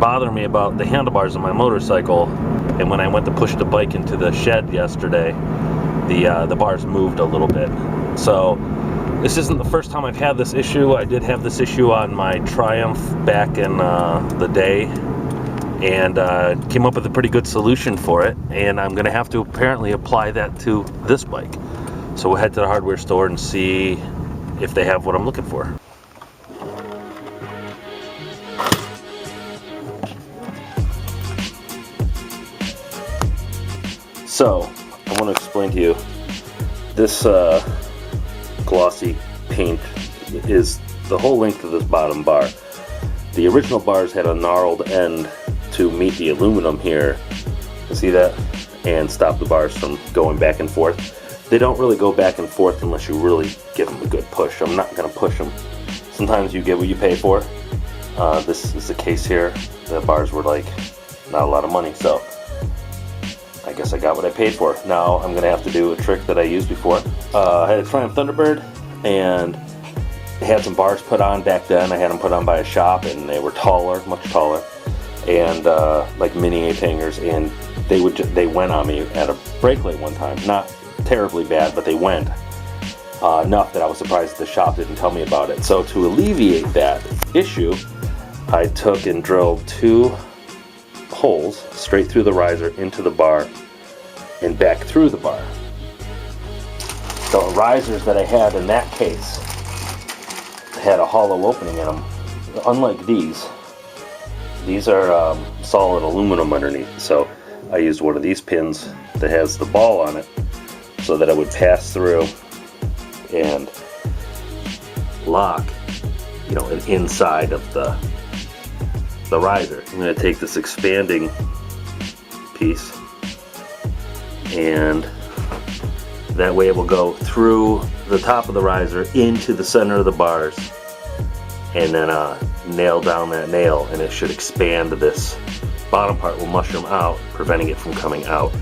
bothering me about the handlebars on my motorcycle, and when I went to push the bike into the shed yesterday, the bars moved a little bit. So this isn't the first time I've had this issue. I did have this issue on my Triumph back in the day, and came up with a pretty good solution for it, and I'm gonna have to apparently apply that to this bike. So we'll head to the hardware store and see if they have what I'm looking for. So I want to explain to you, this glossy paint is the whole length of this bottom bar. The original bars had a gnarled end to meet the aluminum here. You see that? And stop the bars from going back and forth. They don't really go back and forth unless you really give them a good push. I'm not going to push them. Sometimes you get what you pay for. This is the case here. The bars were like not a lot of money, so I guess I got what I paid for. Now I'm going to have to do a trick that I used before. I had a Triumph Thunderbird, and they had some bars put on back then. I had them put on by a shop, and they were taller, much taller, and like mini ape hangers, and they went on me at a brake light one time. Not terribly bad, but they went enough that I was surprised the shop didn't tell me about it. So to alleviate that issue, I took and drilled 2 holes straight through the riser into the bar and back through the bar. The risers that I had in that case had a hollow opening in them. Unlike these are solid aluminum underneath, so I used one of these pins that has the ball on it so that I would pass through and lock, you know, an inside of the riser. I'm going to take this expanding piece, and that way it will go through the top of the riser into the center of the bars, and then nail down that nail, and it should expand. This bottom part will mushroom out, preventing it from coming out,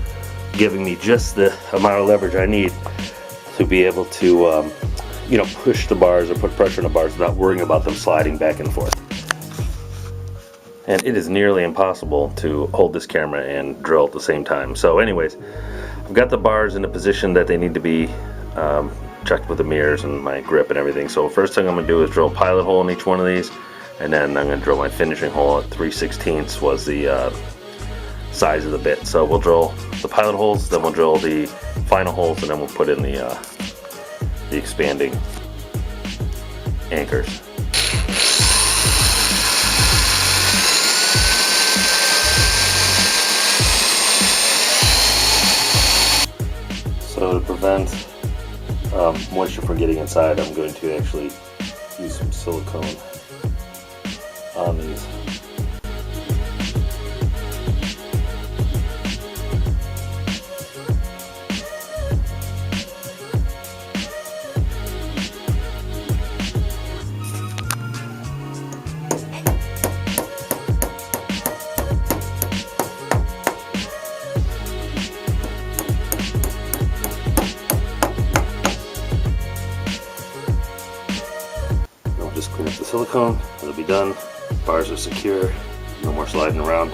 giving me just the amount of leverage I need to be able to you know, push the bars or put pressure on the bars without worrying about them sliding back and forth. And it is nearly impossible to hold this camera and drill at the same time. So anyways, I've got the bars in a position that they need to be checked with the mirrors and my grip and everything. So first thing I'm going to do is drill a pilot hole in each one of these, and then I'm going to drill my finishing hole at 3/16 was the size of the bit. So we'll drill the pilot holes, then we'll drill the final holes, and then we'll put in the expanding anchors. So to prevent moisture from getting inside, I'm going to actually use some silicone on these. Just clean up the silicone, it'll be done. Bars are secure, no more sliding around.